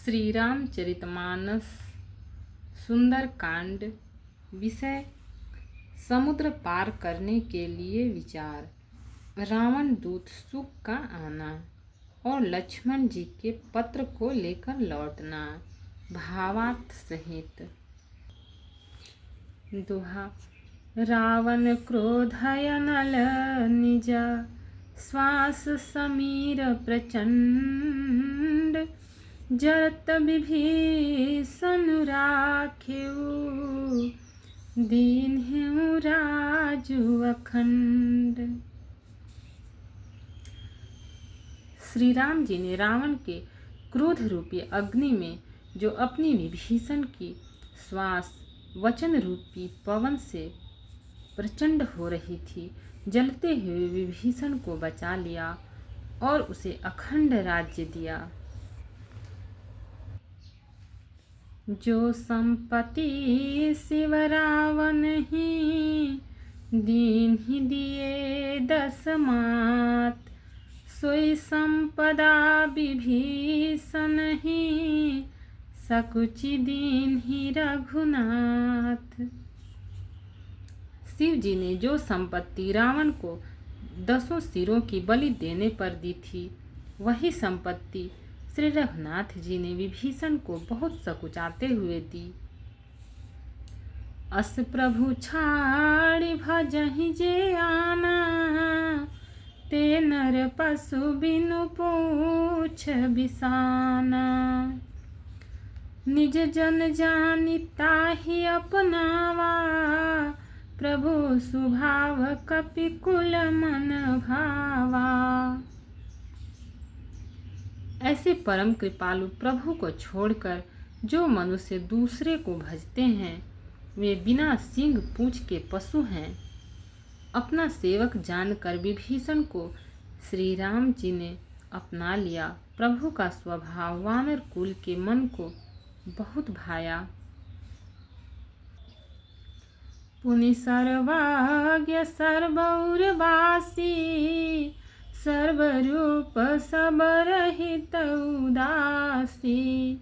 श्री रामचरितमानस सुंदर कांड। विषय समुद्र पार करने के लिए विचार। रावण दूत सुख का आना और लक्ष्मण जी के पत्र को लेकर लौटना। भावार्थ सहित। दोहा। रावण क्रोधय नल निज श्वास समीर प्रचंड जरत विभीषण राखेउ दीन्हु राजु अखंड। श्री राम जी ने रावण के क्रोध रूपी अग्नि में जो अपनी विभीषण की श्वास वचन रूपी पवन से प्रचंड हो रही थी, जलते हुए विभीषण को बचा लिया और उसे अखंड राज्य दिया। जो संपत्ति शिव रावण ही दीन्हि दिए 10 मात, सोई संपदा विभीषण ही सकुचि दीन्हि रघुनाथ। शिव जी ने जो संपत्ति रावण को 10 सिरों की बलि देने पर दी थी, वही संपत्ति श्री रघुनाथ जी ने विभीषण को बहुत सकुचाते हुए दी। अस प्रभु छाड़ि भजहि जे आना, ते नर पशु बिनु पूछ बिसाना। निज जन जानि ताहि अपनावा, प्रभु सुभाव कपि कुल मन भावा। ऐसे परम कृपालु प्रभु को छोड़कर जो मनुष्य दूसरे को भजते हैं, वे बिना सींग पूंछ के पशु हैं। अपना सेवक जानकर विभीषण को श्री राम जी ने अपना लिया। प्रभु का स्वभाव वानर कुल के मन को बहुत भाया। पुनि सर्वज्ञ सर्वौरवासी, सर्वरूप सब रहित उदासी।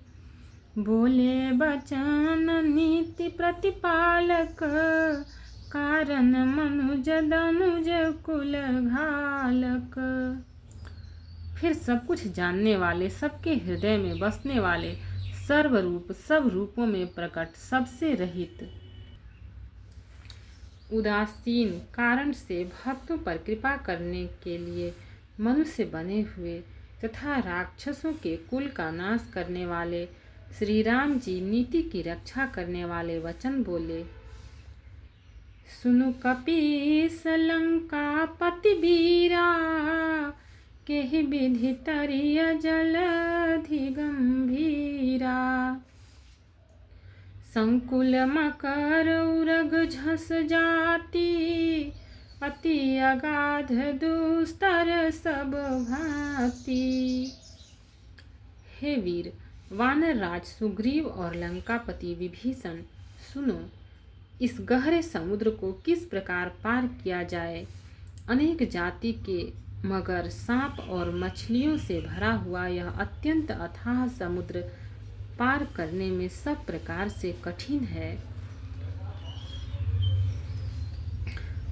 बोले बचन नीति प्रतिपालक, कारण मनुज दनुज कुल घालक। फिर सब कुछ जानने वाले, सबके हृदय में बसने वाले, सर्वरूप सब रूपों में प्रकट, सबसे रहित, उदासीन, कारण से भक्तों पर कृपा करने के लिए मनुष्य बने हुए तथा राक्षसों के कुल का नाश करने वाले श्री राम जी नीति की रक्षा करने वाले वचन बोले। सुनु कपीस लंकापति वीरा, केहि विधि तरिय जलधि गंभीरा। संकुल मकर उरग झस जाति, अति अगाध दुस्तर सब भांति। हे वीर, वानर राज सुग्रीव और लंकापति विभीषण, सुनो, इस गहरे समुद्र को किस प्रकार पार किया जाए। अनेक जाति के मगर, सांप और मछलियों से भरा हुआ यह अत्यंत अथाह समुद्र पार करने में सब प्रकार से कठिन है।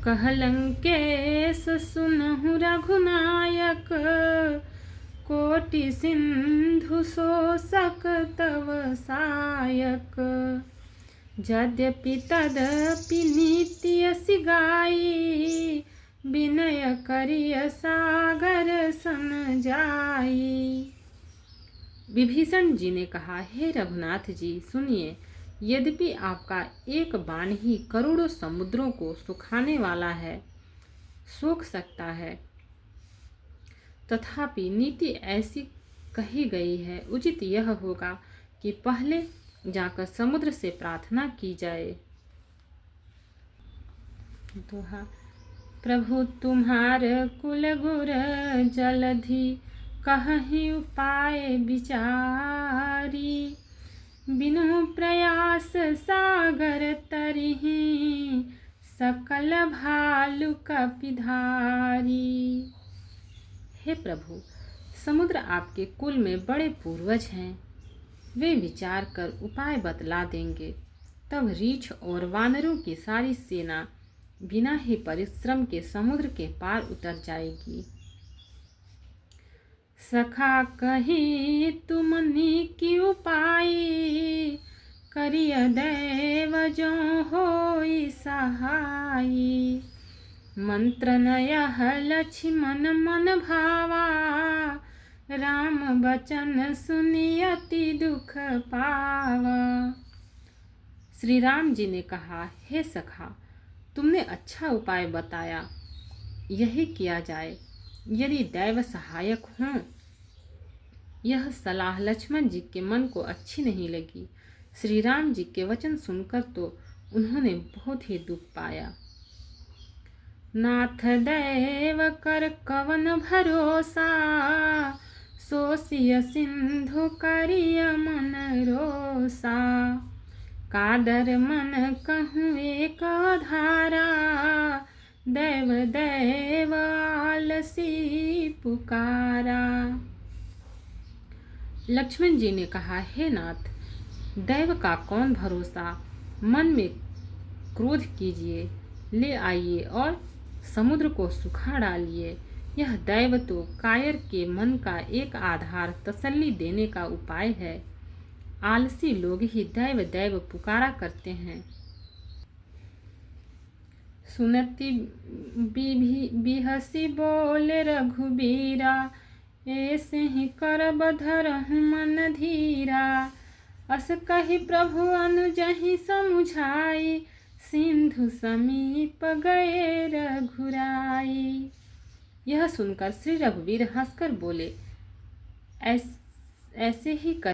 कह लंकेश सुनहु रघुनायक, कोटि सिंधु शोषक तव सायक। यद्यपि तदपि नीति असि गाई, विनय करिय सागर सन जाई। विभीषण जी ने कहा, हे रघुनाथ जी सुनिए, यद्यपि आपका एक बाण ही करोड़ों समुद्रों को सुखाने वाला है, सोख सकता है, तथापि नीति ऐसी कही गई है, उचित यह होगा कि पहले जाकर समुद्र से प्रार्थना की जाए। दोहा। प्रभु तुम्हार कुल गुर जलधि, कहीं उपाय विचारी। बिनु प्रयास सागर तरिहि, सकल भालु कपिधारी। हे प्रभु, समुद्र आपके कुल में बड़े पूर्वज हैं। वे विचार कर उपाय बतला देंगे। तब रीछ और वानरों की सारी सेना बिना ही परिश्रम के समुद्र के पार उतर जाएगी। सखा कही तुमनी की उपाय, करिय दैव जो होई सहाय। मंत्र नयह लक्ष्मण मन भावा, राम बचन सुनी अति दुख पावा। श्री राम जी ने कहा, हे सखा, तुमने अच्छा उपाय बताया, यही किया जाए यदि दैव सहायक हों। यह सलाह लक्ष्मण जी के मन को अच्छी नहीं लगी। श्री राम जी के वचन सुनकर तो उन्होंने बहुत ही दुख पाया। नाथ दैव कर कवन भरोसा, सोसिय सिंधु करिय मन रोसा। कादर मन कहूँ एक धारा, दैव दैव आलसी पुकारा। लक्ष्मण जी ने कहा, हे नाथ, दैव का कौन भरोसा। मन में क्रोध कीजिए, ले आइए और समुद्र को सुखा डालिए। यह दैव तो कायर के मन का एक आधार तसल्ली देने का उपाय है। आलसी लोग ही दैव दैव पुकारा करते हैं। सुनती बिहसी बोले रघुबीरा, ऐसे ही करब धरहु मन धीरा। अस कही प्रभु अनुजहि समुझाई, सिंधु समीप गए रघुराई। यह सुनकर श्री रघुवीर हंसकर बोले, ऐसे ही कर